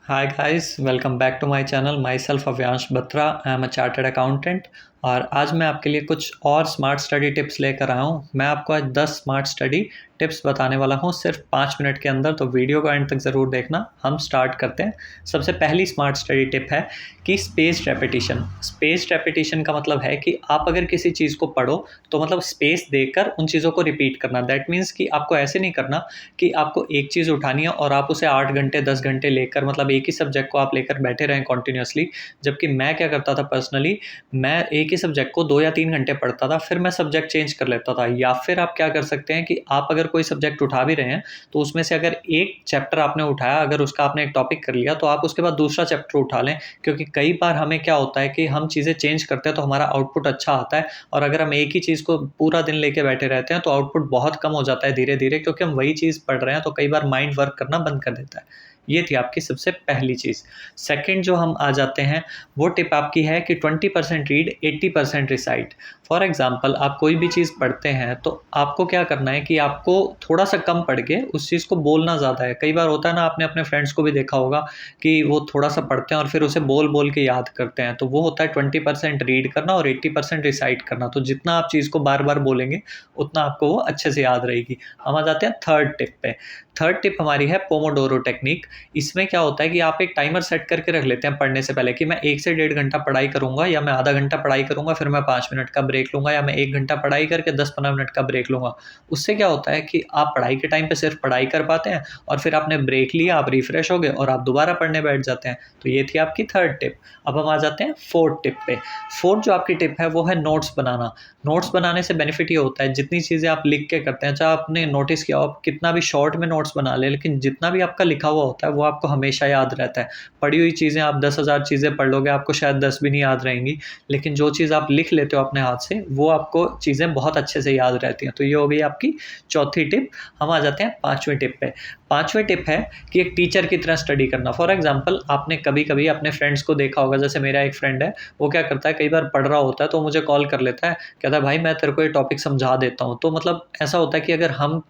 Hi guys, welcome back to my channel. Myself Avyansh Batra. I am a chartered accountant और आज मैं आपके लिए कुछ और स्मार्ट स्टडी टिप्स लेकर आया हूँ। मैं आपको आज 10 स्मार्ट स्टडी टिप्स बताने वाला हूँ सिर्फ 5 मिनट के अंदर, तो वीडियो को एंड तक ज़रूर देखना। हम स्टार्ट करते हैं। सबसे पहली स्मार्ट स्टडी टिप है कि स्पेस्ड रेपिटिशन। स्पेस्ड रेपिटिशन का मतलब है कि आप अगर किसी चीज़ को पढ़ो तो मतलब स्पेस देकर उन चीज़ों को रिपीट करना। दैट मीन्स कि आपको ऐसे नहीं करना कि आपको एक चीज़ उठानी है और आप उसे 8 घंटे 10 घंटे लेकर मतलब एक ही सब्जेक्ट को आप लेकर बैठे रहें कॉन्टिन्यूसली। जबकि मैं क्या करता था पर्सनली, मैं एक ही सब्जेक्ट को 2 या 3 घंटे पढ़ता था, फिर मैं सब्जेक्ट चेंज कर लेता था। या फिर आप क्या कर सकते हैं कि आप अगर कोई सब्जेक्ट उठा भी रहे हैं तो उसमें से अगर एक चैप्टर आपने उठाया, अगर उसका आपने एक टॉपिक कर लिया तो आप उसके बाद दूसरा चैप्टर उठा लें। क्योंकि कई बार हमें क्या होता है कि हम चीज़ें चेंज करते हैं तो हमारा आउटपुट अच्छा आता है, और अगर हम एक ही चीज़ को पूरा दिन लेके बैठे रहते हैं तो आउटपुट बहुत कम हो जाता है धीरे धीरे, क्योंकि हम वही चीज़ पढ़ रहे हैं तो कई बार माइंड वर्क करना बंद कर देता है। ये थी आपकी सबसे पहली चीज़। सेकंड जो हम आ जाते हैं, वो टिप आपकी है कि 20% रीड 80% रिसाइट। फॉर एग्जाम्पल, आप कोई भी चीज़ पढ़ते हैं तो आपको क्या करना है कि आपको थोड़ा सा कम पढ़ के उस चीज़ को बोलना ज़्यादा है। कई बार होता है ना, आपने अपने फ्रेंड्स को भी देखा होगा कि वो थोड़ा सा पढ़ते हैं और फिर उसे बोल बोल के याद करते हैं। तो वो होता है 20% रीड करना और 80% रिसाइट करना। तो जितना आप चीज़ को बार बार बोलेंगे उतना आपको वो अच्छे से याद रहेगी। हम आ जाते हैं थर्ड टिप पे। थर्ड टिप हमारी है पोमोडोरो टेक्निक। इसमें क्या होता है कि आप एक टाइमर सेट करके रख लेते हैं पढ़ने से पहले कि मैं 1 से डेढ़ घंटा पढ़ाई करूँगा, या मैं आधा घंटा पढ़ाई करूँगा, फिर मैं 5 मिनट का ब्रेक लूँगा, या मैं 1 घंटा पढ़ाई करके 10-15 मिनट का ब्रेक लूँगा। उससे क्या होता है कि आप पढ़ाई के टाइम पे सिर्फ पढ़ाई कर पाते हैं और फिर आपने ब्रेक लिया, आप रिफ्रेश हो गए और आप दोबारा पढ़ने बैठ जाते हैं। तो ये थी आपकी थर्ड टिप। अब हम आ जाते हैं फोर्थ टिप पे। फोर्थ जो आपकी टिप है वो है नोट्स बनाना। नोट्स बनाने से बेनिफिट ये होता है, जितनी चीज़ें आप लिख के करते हैं, चाहे आपने नोटिस किया हो, आप कितना भी शॉर्ट में नोट्स बना लें, लेकिन जितना भी आपका लिखा हुआ होता है वो आपको हमेशा याद रहता है। पढ़ी हुई चीज़ें आप 10,000 चीज़ें पढ़ लोगे, आपको शायद 10 भी नहीं याद रहेंगी, लेकिन जो चीज़ आप लिख लेते हो अपने हाथ से वो आपको चीज़ें बहुत अच्छे से याद रहती हैं। तो ये हो गई आपकी चौथी टिप। हम आ जाते हैं पाँचवीं टिप पे। पाँचवीं टिप है कि एक टीचर की तरह स्टडी करना। फॉर एग्जाम्पल, आपने कभी कभी अपने फ्रेंड्स को देखा होगा, जैसे मेरा एक फ्रेंड है, वो क्या करता है, कई बार पढ़ रहा होता है तो मुझे कॉल कर लेता है, कहता है भाई मैं तेरे को ये टॉपिक समझा देता हूँ। तो मतलब ऐसा होता है कि अगर हम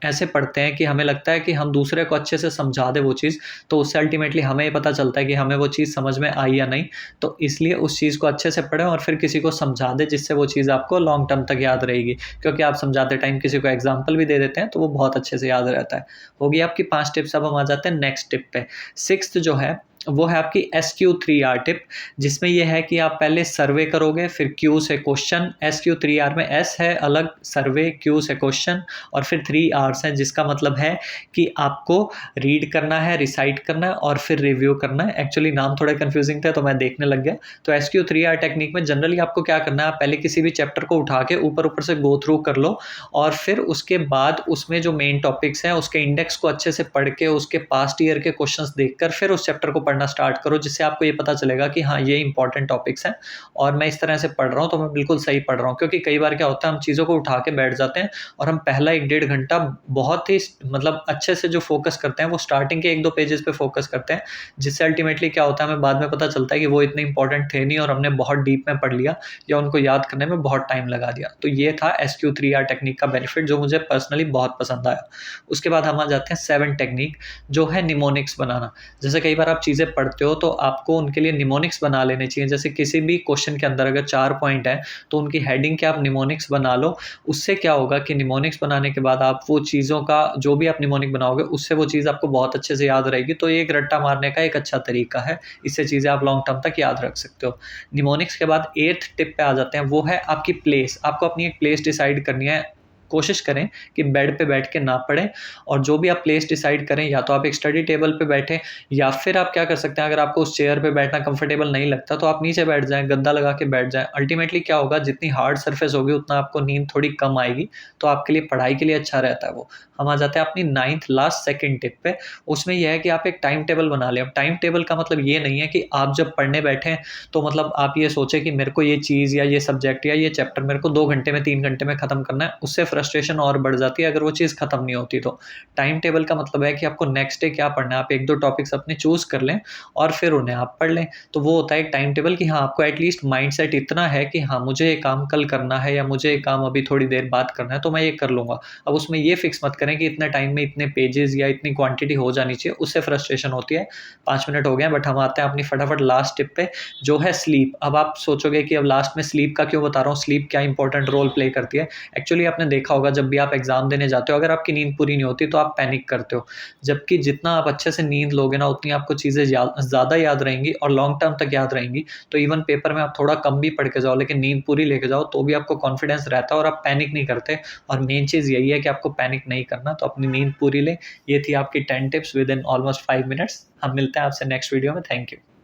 ऐसे पढ़ते हैं कि हमें लगता है कि हम दूसरे को अच्छे से समझा दें वो चीज़, तो उससे अल्टीमेटली हमें ये पता चलता है कि हमें वो चीज़ समझ में आई या नहीं। तो इसलिए उस चीज़ को अच्छे से पढ़ें और फिर किसी को समझा दें, जिससे वो चीज़ आपको लॉन्ग टर्म तक याद रहेगी। क्योंकि आप समझाते टाइम किसी को एग्जाम्पल भी दे देते हैं तो वो बहुत अच्छे से याद रहता है। होगी आपकी 5 टिप्स। अब हम आ जाते हैं नेक्स्ट टिप पे। सिक्स्थ जो है वो है आपकी SQ3R टिप, जिसमें ये है कि आप पहले सर्वे करोगे, फिर Q से क्वेश्चन। SQ3R में S है अलग सर्वे, Q से क्वेश्चन, और फिर 3 R's है, जिसका मतलब है कि आपको रीड करना है, रिसाइट करना है और फिर रिव्यू करना है। एक्चुअली नाम थोड़े कंफ्यूजिंग थे तो मैं देखने लग गया। तो SQ3R टेक्निक में जनरली आपको क्या करना है, आप पहले किसी भी चैप्टर को उठा के ऊपर ऊपर से गो थ्रू कर लो, और फिर उसके बाद उसमें जो मेन टॉपिक्स हैं उसके इंडेक्स को अच्छे से पढ़ के, उसके पास्ट ईयर के क्वेश्चंस देखकर फिर उस चैप्टर को पढ़ना स्टार्ट करो, जिससे आपको ये पता चलेगा कि हाँ, ये इंपॉर्टेंट टॉपिक्स हैं और मैं इस तरह से पढ़ रहा हूँ तो मैं बिल्कुल सही पढ़ रहा हूँ। क्योंकि कई बार क्या होता है, हम चीज़ों को उठा के बैठ जाते हैं और हम पहला 1 डेढ़ घंटा बहुत ही मतलब अच्छे से जो फोकस करते हैं वो स्टार्टिंग के 1-2 पेजेस पे फोकस करते हैं, जिससे अल्टीमेटली क्या होता है, हमें बाद में पता चलता है कि वो इतने इंपॉर्टेंट थे नहीं और हमने बहुत डीप में पढ़ लिया या उनको याद करने में बहुत टाइम लगा दिया। तो ये था SQ3R टेक्निक का बेनिफिट, जो मुझे पर्सनली बहुत पसंद आया। उसके बाद हम आ जाते हैं 7 टेक्निक, जो है निमोनिक्स बनाना। जैसे कई बार आप चीज़ें पढ़ते हो तो आपको उनके लिए निमोनिक्स बना लेने चाहिए। जैसे किसी भी क्वेश्चन के अंदर अगर 4 पॉइंट हैं तो उनकी हेडिंग के आप निमोनिक्स बना लो। उससे क्या होगा कि निमोनिक्स बनाने के बाद आप वो चीज़ों का जो भी आप निमोनिक बनाओगे उससे वो चीज़ आपको बहुत अच्छे से याद रहेगी। तो ये एक रट्टा मारने का एक अच्छा तरीका है, इससे चीज़ें आप लॉन्ग टर्म तक याद रख सकते हो। निमोनिक्स के बाद 8th टिप पे आ जाते हैं, वो है आपकी प्लेस। आपको अपनी एक प्लेस डिसाइड करनी है। कोशिश करें कि बेड पे बैठ के ना पढ़ें, और जो भी आप प्लेस डिसाइड करें, या तो आप एक स्टडी टेबल पे बैठें, या फिर आप क्या कर सकते हैं, अगर आपको उस चेयर पे बैठना कंफर्टेबल नहीं लगता तो आप नीचे बैठ जाएं, गद्दा लगा के बैठ जाएं। अल्टीमेटली क्या होगा, जितनी हार्ड सरफेस होगी उतना आपको नींद थोड़ी कम आएगी, तो आपके लिए पढ़ाई के लिए अच्छा रहता है वो। हम आ जाते हैं अपनी 9th लास्ट सेकंड टिप पे। उसमें यह है कि आप एक टाइम टेबल बना लें। अब टाइम टेबल का मतलब ये नहीं है कि आप जब पढ़ने बैठें तो मतलब आप ये सोचें कि मेरे को ये चीज़ या ये सब्जेक्ट या ये चैप्टर मेरे को 2 घंटे में 3 घंटे में ख़त्म करना है, उससे फ्रस्ट्रेशन और बढ़ जाती है अगर वो चीज़ खत्म नहीं होती तो। टाइम टेबल का मतलब है कि आपको नेक्स्ट डे क्या पढ़ना है, आप 1-2 टॉपिक्स अपने चूज़ कर लें और फिर उन्हें आप पढ़ लें। तो वो होता है एक टाइम टेबल कि हाँ, आपको एटलीस्ट माइंडसेट इतना है कि हाँ, मुझे ये काम कल करना है या मुझे ये काम अभी थोड़ी देर बाद करना है, तो मैं ये कर लूँगा। अब उसमें ये फिक्स मत करें कि इतने टाइम में इतने पेजेज़ या इतनी क्वांटिटी हो जानी चाहिए, उससे फ्रस्ट्रेशन होती है। 5 मिनट हो गए हैं, बट हम आते हैं अपनी फटाफट लास्ट टिप पे, जो है स्लीप। अब आप सोचोगे कि अब लास्ट में स्लीप का क्यों बता रहा हूँ, स्लीप क्या इंपॉर्टेंट रोल प्ले करती है। एक्चुअली आपने देखा होगा जब भी आप एग्ज़ाम देने जाते हो, अगर आपकी नींद पूरी नहीं होती तो आप पैनिक करते हो। जबकि जितना आप अच्छे से नींद लोगे ना, उतनी आपको चीज़ें ज़्यादा याद रहेंगी और लॉन्ग टर्म तक याद रहेंगी। तो इवन पेपर में आप थोड़ा कम भी पढ़ के जाओ, लेकिन नींद पूरी लेके जाओ, तो भी आपको कॉन्फिडेंस रहता है और आप पैनिक नहीं करते। और मेन चीज़ यही है कि आपको पैनिक नहीं करना, तो अपनी नींद पूरी लें। ये थी आपकी 10 tips with in almost 5 minutes. हम मिलते हैं आपसे नेक्स्ट वीडियो में। Thank you.